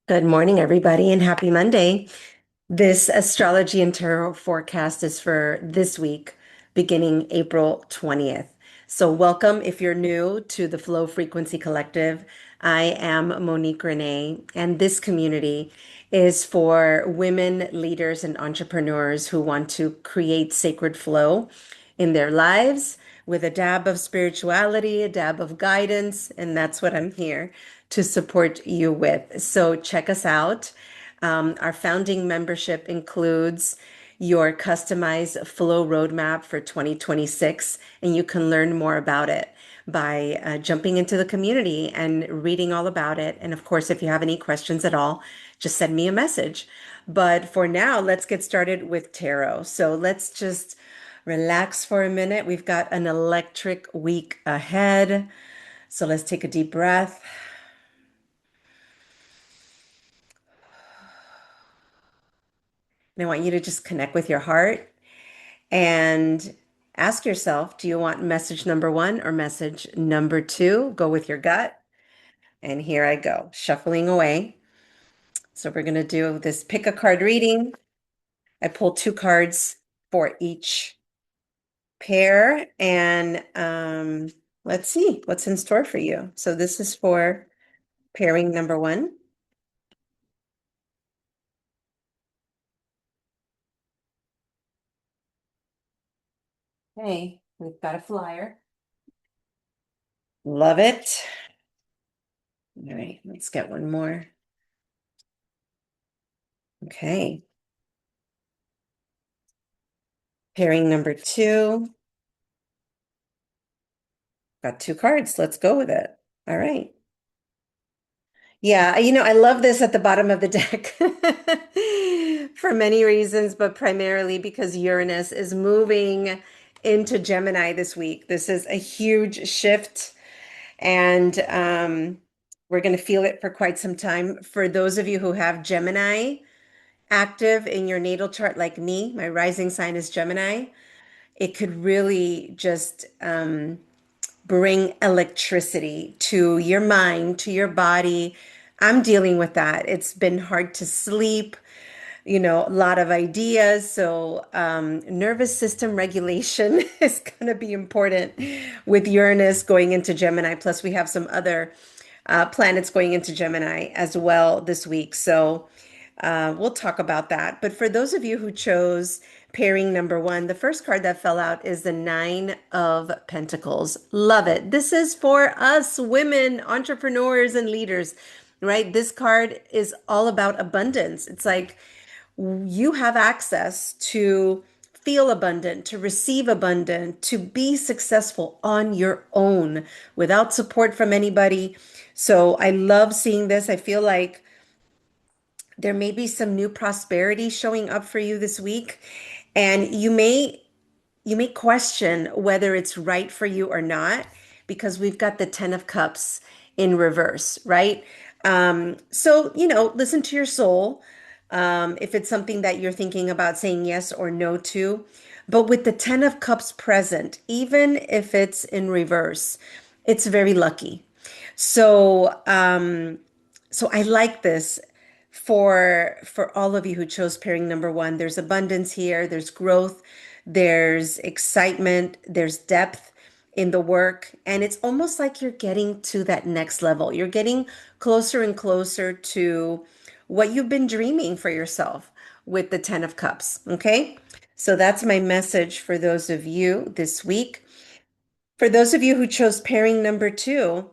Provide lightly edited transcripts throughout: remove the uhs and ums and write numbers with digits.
Good morning, everybody, and happy Monday. This astrology and tarot forecast is for this week, beginning April 20th. So, welcome if you're new to the Flow Frequency Collective. I am Monique Renee, and this community is for women leaders and entrepreneurs who want to create sacred flow in their lives with a dab of spirituality, a dab of guidance, and that's what I'm here to support you with. So, check us out. Our founding membership includes your customized flow roadmap for 2026, and you can learn more about it by jumping into the community and reading all about it. And of course, if you have any questions at all, just send me a message. But for now, let's get started with tarot. So let's just relax for a minute. We've got an electric week ahead. So let's take a deep breath. And I want you to just connect with your heart and ask yourself, do you want message number one or message number two? Go with your gut. And here I go, shuffling away. So we're going to do this pick a card reading. I pulled two cards for each pair, and let's see what's in store for you. So this is for pairing number one. Okay, we've got a flyer. Love it. All right, let's get one more. Okay. Pairing number two. Got two cards. Let's go with it. All right. Yeah, I love this at the bottom of the deck for many reasons, but primarily because Uranus is moving into Gemini this week. This is a huge shift, and we're going to feel it for quite some time. For those of you who have Gemini active in your natal chart, like me, my rising sign is Gemini, it could really just bring electricity to your mind, to your body. I'm dealing with that. It's been hard to sleep, a lot of ideas. So, nervous system regulation is going to be important with Uranus going into Gemini. Plus, we have some other planets going into Gemini as well this week. So, we'll talk about that. But for those of you who chose pairing number one, the first card that fell out is the Nine of Pentacles. Love it. This is for us women, entrepreneurs, and leaders, right? This card is all about abundance. It's like you have access to feel abundant, to receive abundant, to be successful on your own without support from anybody. So I love seeing this. I feel like there may be some new prosperity showing up for you this week, and you may question whether it's right for you or not because we've got the 10 of cups in reverse, right? So, listen to your soul, if it's something that you're thinking about saying yes or no to. But with the 10 of cups present, even if it's in reverse, it's very lucky. So, so I like this for all of you who chose pairing number one. There's abundance here, there's growth, there's excitement, there's depth in the work, and it's almost like you're getting to that next level. You're getting closer and closer to what you've been dreaming for yourself with the 10 of cups, okay? So that's my message for those of you this week. For those of you who chose pairing number two,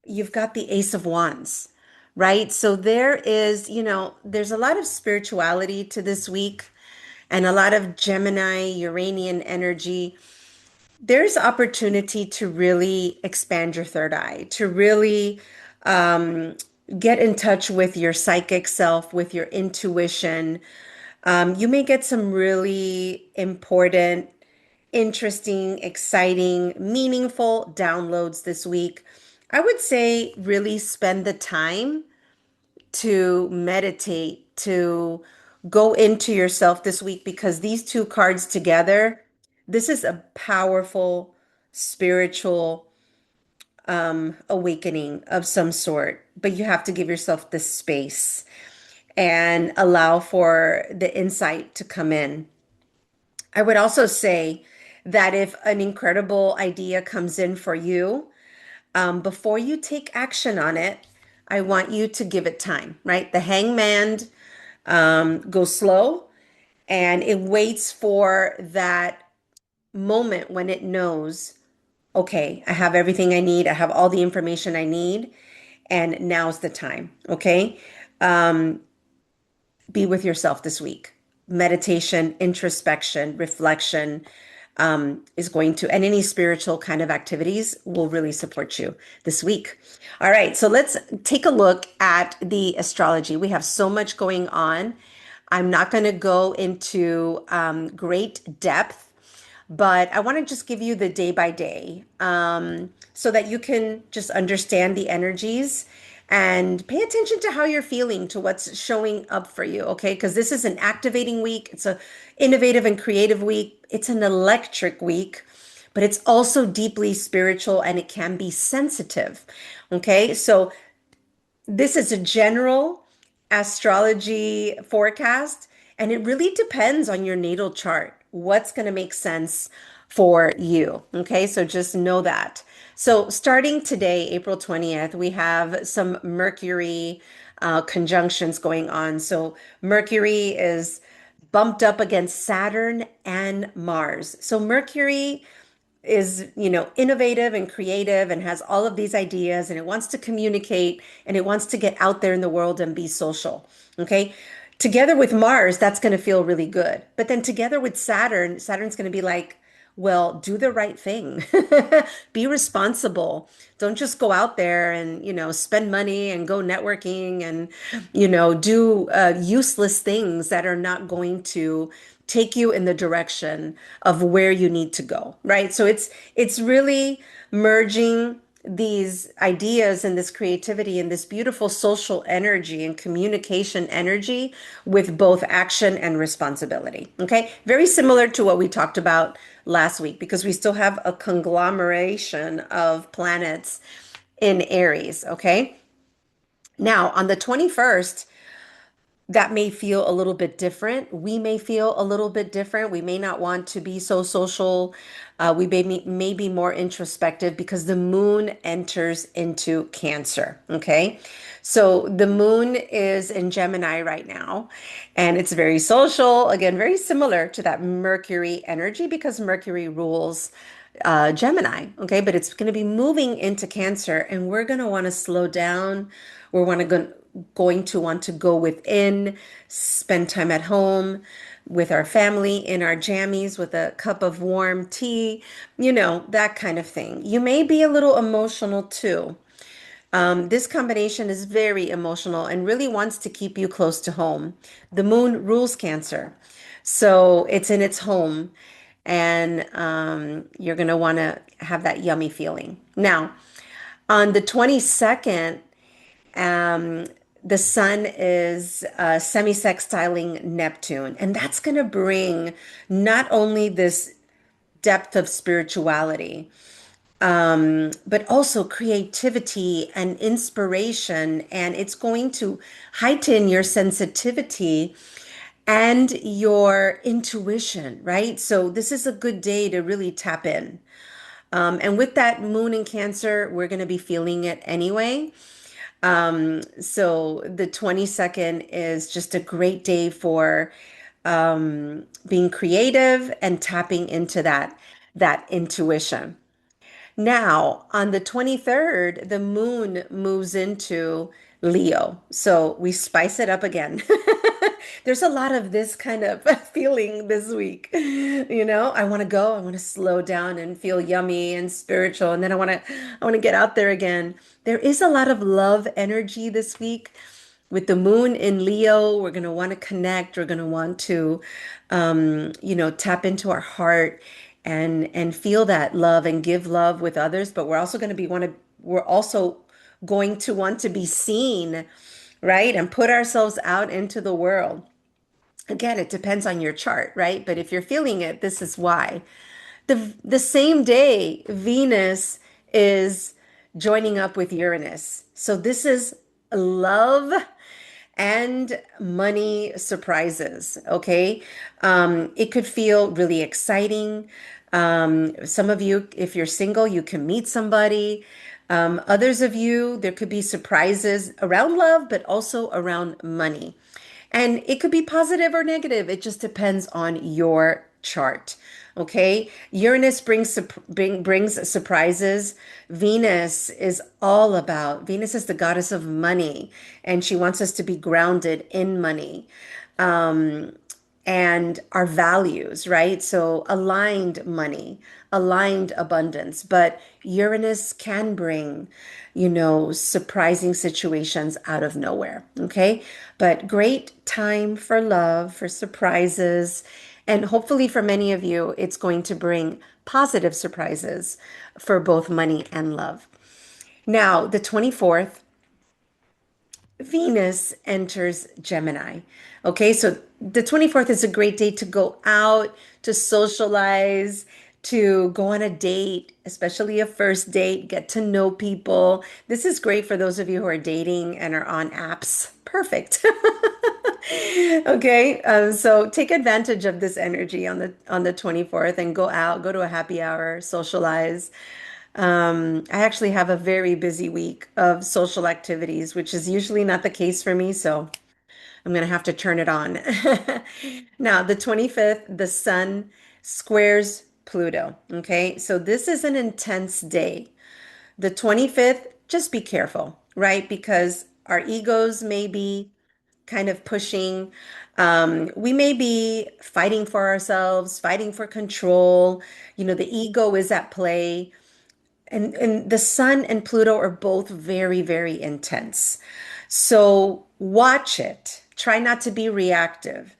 you've got the Ace of Wands, right? So there's a lot of spirituality to this week and a lot of Gemini, Uranian energy. There's opportunity to really expand your third eye, to really um, get in touch with your psychic self, with your intuition. You may get some really important, interesting, exciting, meaningful downloads this week. I would say really spend the time to meditate, to go into yourself this week because these two cards together, this is a powerful spiritual awakening of some sort, but you have to give yourself the space and allow for the insight to come in. I would also say that if an incredible idea comes in for you, before you take action on it, I want you to give it time, right? The hangman goes slow and it waits for that moment when it knows, okay, I have everything I need, I have all the information I need, and now's the time, okay? Be with yourself this week. Meditation, introspection, reflection is going to, and any spiritual kind of activities will really support you this week. All right, so let's take a look at the astrology. We have so much going on. I'm not going to go into great depth, but I want to just give you the day by day so that you can just understand the energies and pay attention to how you're feeling, to what's showing up for you, okay? Because this is an activating week. It's a innovative and creative week. It's an electric week, but it's also deeply spiritual and it can be sensitive, okay? So this is a general astrology forecast, and it really depends on your natal chart, what's going to make sense for you. Okay, so just know that. So, starting today, April 20th, we have some Mercury conjunctions going on. So, Mercury is bumped up against Saturn and Mars. So, Mercury is, innovative and creative and has all of these ideas and it wants to communicate and it wants to get out there in the world and be social. Okay. Together with Mars, that's going to feel really good. But then together with Saturn, Saturn's going to be like, well, do the right thing. Be responsible. Don't just go out there and, spend money and go networking and, do useless things that are not going to take you in the direction of where you need to go, right? So it's really merging these ideas and this creativity and this beautiful social energy and communication energy with both action and responsibility. Okay. Very similar to what we talked about last week because we still have a conglomeration of planets in Aries. Okay. Now, on the 21st, that may feel a little bit different. We may feel a little bit different. We may not want to be so social. We may be more introspective because the moon enters into Cancer. Okay. So the moon is in Gemini right now, and it's very social. Again, very similar to that Mercury energy because Mercury rules Gemini. Okay. But it's going to be moving into Cancer, and we're going to want to slow down. Going to want to go within, spend time at home with our family in our jammies with a cup of warm tea, that kind of thing. You may be a little emotional too. This combination is very emotional and really wants to keep you close to home. The moon rules Cancer, so it's in its home, and you're going to want to have that yummy feeling. Now, on the 22nd, um, the sun is semi-sextiling Neptune, and that's going to bring not only this depth of spirituality, but also creativity and inspiration, and it's going to heighten your sensitivity and your intuition, right? So this is a good day to really tap in. And with that moon in Cancer, we're going to be feeling it anyway. So the 22nd is just a great day for being creative and tapping into that intuition. Now, on the 23rd, the moon moves into Leo. So we spice it up again. There's a lot of this kind of feeling this week. I want to go, I want to slow down and feel yummy and spiritual, and then I want to get out there again. There is a lot of love energy this week. With the moon in Leo, we're going to want to connect. We're going to want to, tap into our heart and feel that love and give love with others. But we're also going to want to be seen, right? And put ourselves out into the world. Again, it depends on your chart, right? But if you're feeling it, this is why. The same day, Venus is joining up with Uranus. So this is love and money surprises. Okay. It could feel really exciting. Some of you, if you're single, you can meet somebody. Others of you, there could be surprises around love, but also around money. And it could be positive or negative. It just depends on your chart. Okay. Uranus brings surprises. Venus is the goddess of money, and she wants us to be grounded in money. Um, and our values, right? So aligned money, aligned abundance. But Uranus can bring, surprising situations out of nowhere. Okay. But great time for love, for surprises. And hopefully for many of you, it's going to bring positive surprises for both money and love. Now, the 24th, Venus enters Gemini. Okay, so the 24th is a great day to go out, to socialize, to go on a date, especially a first date, get to know people. This is great for those of you who are dating and are on apps. Perfect. Okay, so take advantage of this energy on the 24th and go out, go to a happy hour, socialize. I actually have a very busy week of social activities, which is usually not the case for me, so I'm gonna have to turn it on. Now, the 25th, the sun squares Pluto. Okay, so this is an intense day. The 25th, just be careful, right? Because our egos may be kind of pushing. We may be fighting for ourselves, fighting for control. The ego is at play. And the sun and Pluto are both very, very intense. So watch it. Try not to be reactive.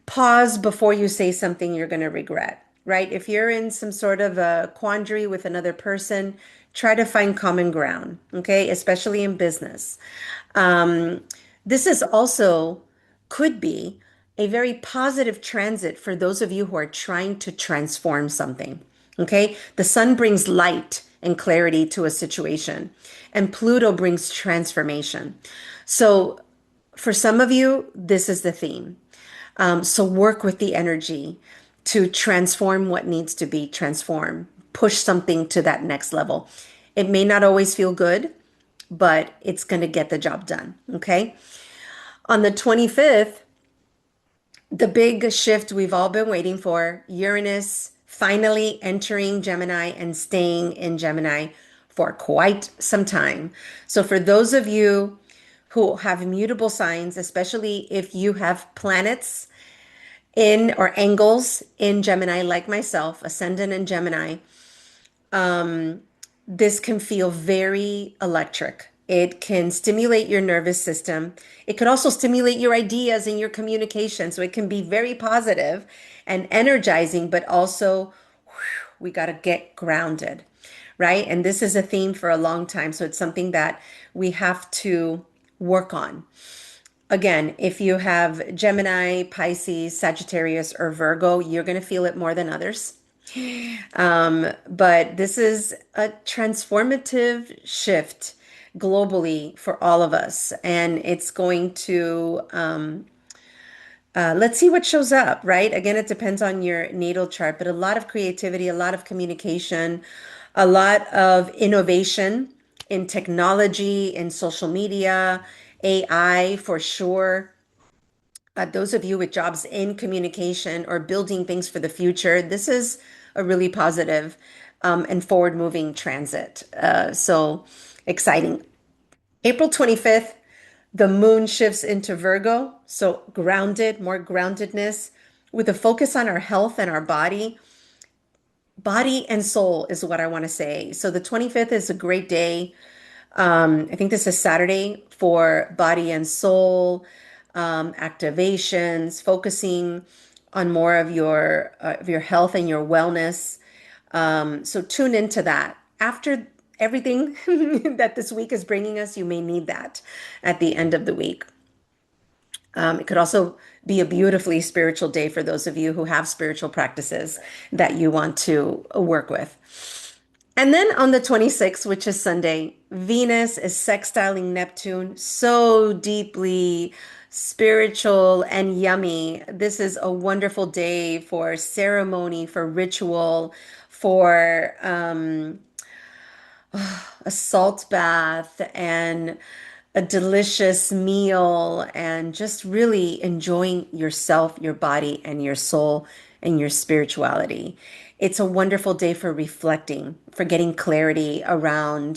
Pause before you say something you're going to regret, right? If you're in some sort of a quandary with another person, try to find common ground, okay? Especially in business. Um, this is also could be a very positive transit for those of you who are trying to transform something. Okay. The sun brings light and clarity to a situation, and Pluto brings transformation. So, for some of you, this is the theme. So, work with the energy to transform what needs to be transformed, push something to that next level. It may not always feel good, but it's going to get the job done. Okay. On the 25th, the big shift we've all been waiting for, Uranus finally entering Gemini and staying in Gemini for quite some time. So, for those of you who have mutable signs, especially if you have planets in or angles in Gemini, like myself, ascendant in Gemini, this can feel very electric. It can stimulate your nervous system. It could also stimulate your ideas and your communication. So it can be very positive and energizing, but also we got to get grounded, right? And this is a theme for a long time. So it's something that we have to work on. Again, if you have Gemini, Pisces, Sagittarius, or Virgo, you're going to feel it more than others. But this is a transformative shift globally for all of us. And it's going to, let's see what shows up, right? Again, it depends on your natal chart, but a lot of creativity, a lot of communication, a lot of innovation in technology, in social media, AI for sure. Those of you with jobs in communication or building things for the future, this is a really positive and forward moving transit. So exciting. April 25th, the moon shifts into Virgo. So grounded, more groundedness with a focus on our health and our body. Body and soul is what I want to say. So the 25th is a great day. I think this is Saturday for body and soul activations, focusing on more of your health and your wellness. So tune into that. After everything that this week is bringing us, you may need that at the end of the week. It could also be a beautifully spiritual day for those of you who have spiritual practices that you want to work with. And then on the 26th, which is Sunday, Venus is sextiling Neptune so deeply spiritual and yummy. This is a wonderful day for ceremony, for ritual, for a salt bath and a delicious meal, and just really enjoying yourself, your body, and your soul and your spirituality. It's a wonderful day for reflecting, for getting clarity um,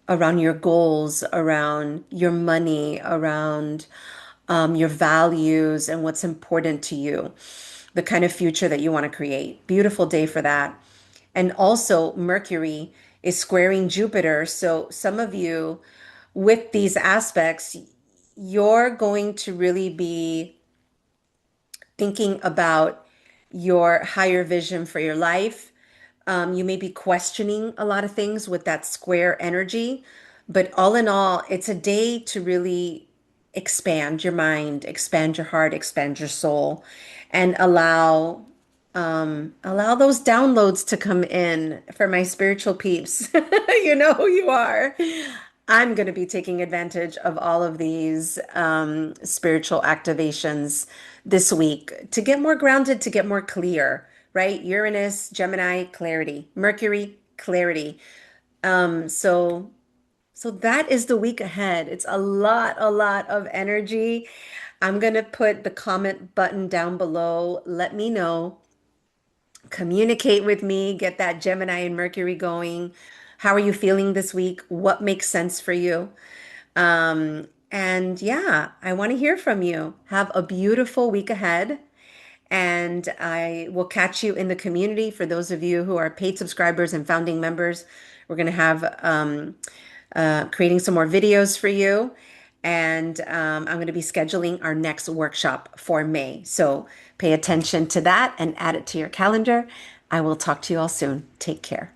around your goals, around your money, around your values and what's important to you, the kind of future that you want to create. Beautiful day for that. And also, Mercury is squaring Jupiter. So, some of you with these aspects, you're going to really be thinking about your higher vision for your life. You may be questioning a lot of things with that square energy, but all in all, it's a day to really expand your mind, expand your heart, expand your soul, and allow those downloads to come in for my spiritual peeps. You know who you are. I'm going to be taking advantage of all of these spiritual activations this week to get more grounded, to get more clear, right? Uranus, Gemini, clarity. Mercury, clarity. So that is the week ahead. It's a lot of energy. I'm going to put the comment button down below. Let me know, communicate with me, get that Gemini and Mercury going. How are you feeling this week? What makes sense for you? And yeah, I want to hear from you. Have a beautiful week ahead. And I will catch you in the community. For those of you who are paid subscribers and founding members, we're going to have creating some more videos for you. And I'm going to be scheduling our next workshop for May. So pay attention to that and add it to your calendar. I will talk to you all soon. Take care.